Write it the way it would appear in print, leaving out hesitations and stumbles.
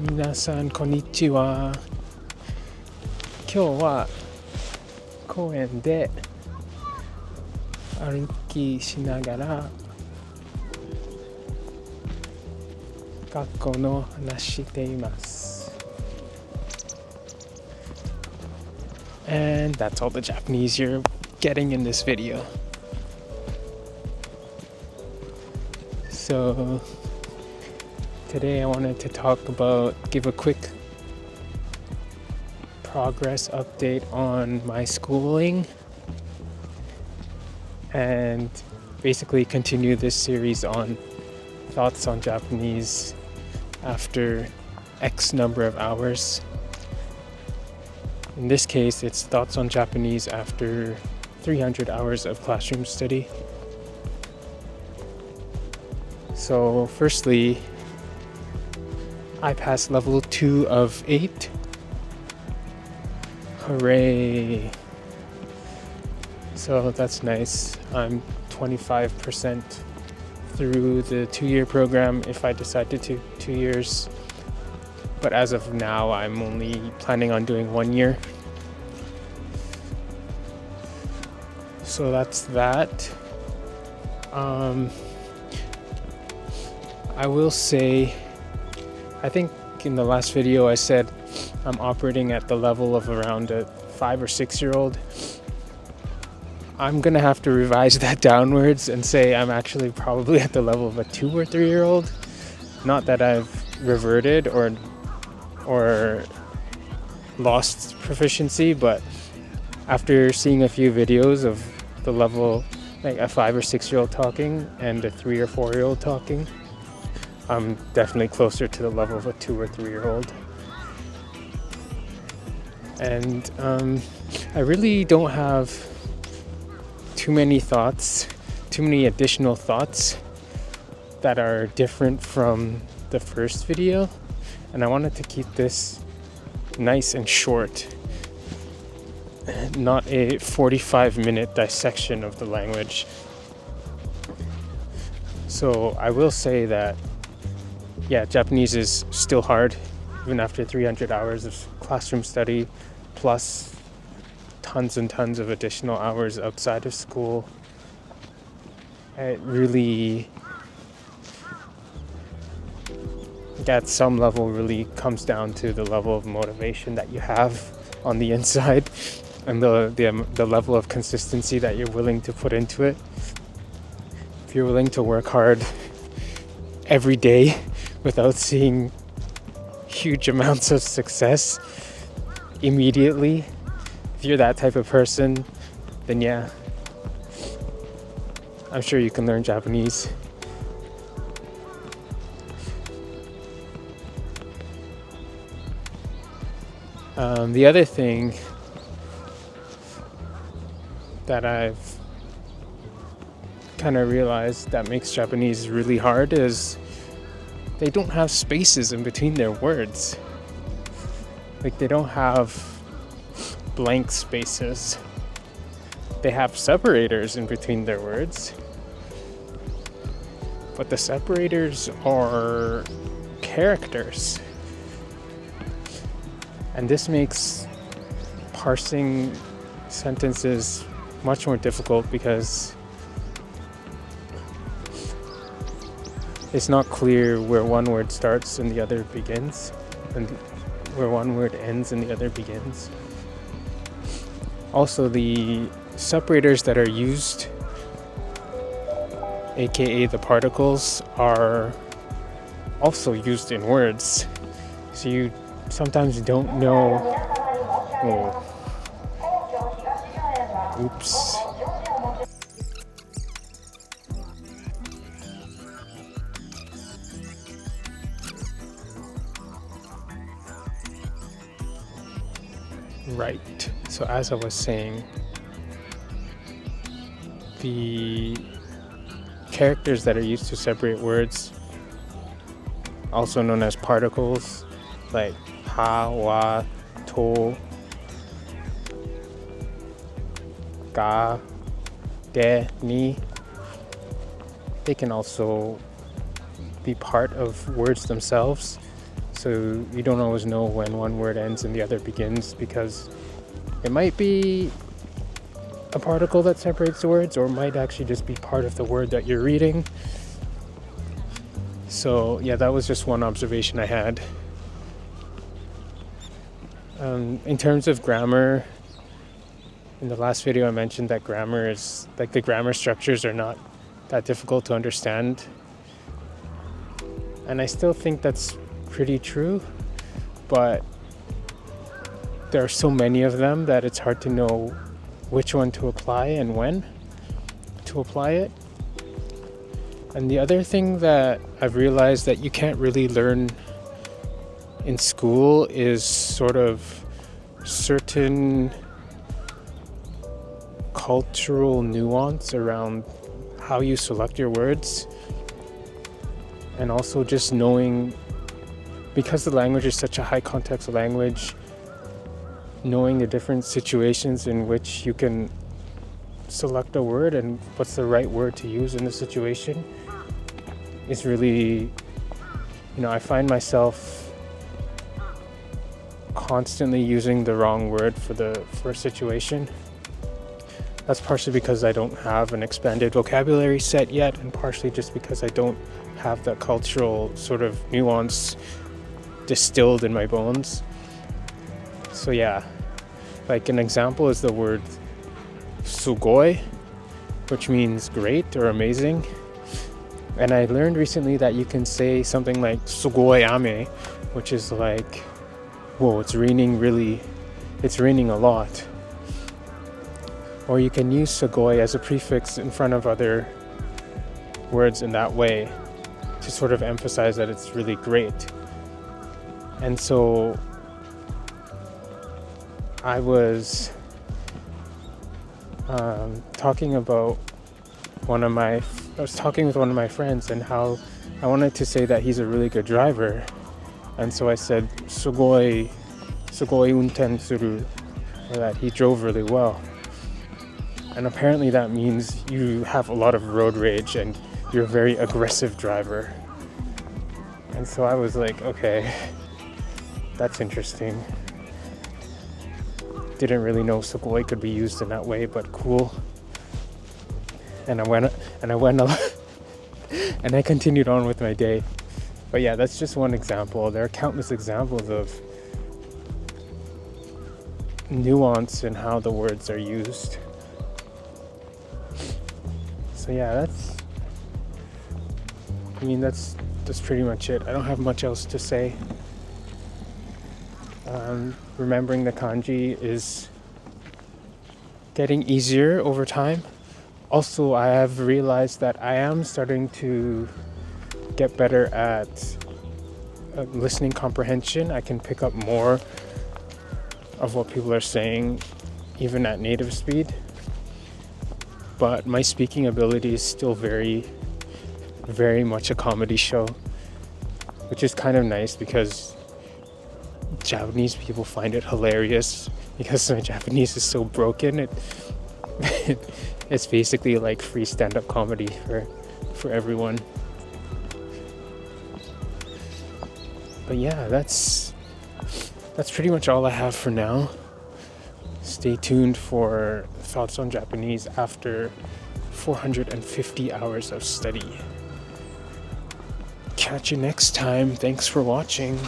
皆さんこんにちは。今日は公園で歩きしながら学校の話しています。And that's all the Japanese you're getting in this video. So today I wanted to give a quick progress update on my schooling and basically continue this series on thoughts on Japanese after X number of hours. In this case, it's thoughts on Japanese after 300 hours of classroom study. So firstly, I passed level 2 of 8. Hooray! So that's nice. I'm 25% through the 2-year program if I decide to do 2 years. But as of now, I'm only planning on doing 1 year. So that's that. I will say, I think in the last video I said I'm operating at the level of around a 5 or 6 year old. I'm gonna have to revise that downwards and say I'm actually probably at the level of a 2 or 3 year old. Not that I've reverted or lost proficiency, but after seeing a few videos of the level, like a 5 or 6 year old talking and a 3 or 4 year old talking, I'm definitely closer to the level of a 2 or 3 year old. And I really don't have too many additional thoughts that are different from the first video, and I wanted to keep this nice and short, not a 45-minute dissection of the language. So I will say that, yeah, Japanese is still hard, even after 300 hours of classroom study, plus tons and tons of additional hours outside of school. It really, at some level, really comes down to the level of motivation that you have on the inside and the level of consistency that you're willing to put into it. If you're willing to work hard every day without seeing huge amounts of success immediately, if you're that type of person, then yeah, I'm sure you can learn Japanese. The other thing that I've kind of realized that makes Japanese really hard is they don't have spaces in between their words. Like, they don't have blank spaces. They have separators in between their words, but the separators are characters. And this makes parsing sentences much more difficult because it's not clear where one word starts and the other begins, and where one word ends and the other begins. Also, the separators that are used, aka the particles, are also used in words. So you sometimes don't know. Oh. Oops. Right. So as I was saying, the characters that are used to separate words, also known as particles, like ha, wa, to, ga, de, ni, they can also be part of words themselves. So you don't always know when one word ends and the other begins, because it might be a particle that separates the words, or it might actually just be part of the word that you're reading. So yeah, that was just one observation I had. In terms of grammar, in the last video I mentioned that grammar is, like, the grammar structures are not that difficult to understand. And I still think that's pretty true, but there are so many of them that it's hard to know which one to apply and when to apply it. And the other thing that I've realized that you can't really learn in school is sort of certain cultural nuance around how you select your words, and also just knowing, because the language is such a high context language, knowing the different situations in which you can select a word and what's the right word to use in the situation is really, I find myself constantly using the wrong word for a situation. That's partially because I don't have an expanded vocabulary set yet, and partially just because I don't have that cultural sort of nuance distilled in my bones. So yeah, like an example is the word sugoi, which means great or amazing. And I learned recently that you can say something like sugoi ame, which is like, whoa, it's raining a lot. Or you can use sugoi as a prefix in front of other words in that way to sort of emphasize that it's really great. And so I was talking with one of my friends, and how I wanted to say that he's a really good driver. And so I said sugoi unten suru, or that he drove really well. And apparently that means you have a lot of road rage and you're a very aggressive driver. And so I was like, okay, that's interesting. Didn't really know sugoi could be used in that way, but cool. And I went and I continued on with my day. But yeah, that's just one example. There are countless examples of nuance in how the words are used. So yeah, that's pretty much it. I don't have much else to say. Remembering the kanji is getting easier over time. Also, I have realized that I am starting to get better at listening comprehension. I can pick up more of what people are saying, even at native speed. But my speaking ability is still very, very much a comedy show, which is kind of nice because Japanese people find it hilarious because my Japanese is so broken. It's basically like free stand-up comedy for everyone. But yeah, that's pretty much all I have for now. Stay tuned for thoughts on Japanese after 450 hours of study. Catch you next time. Thanks for watching.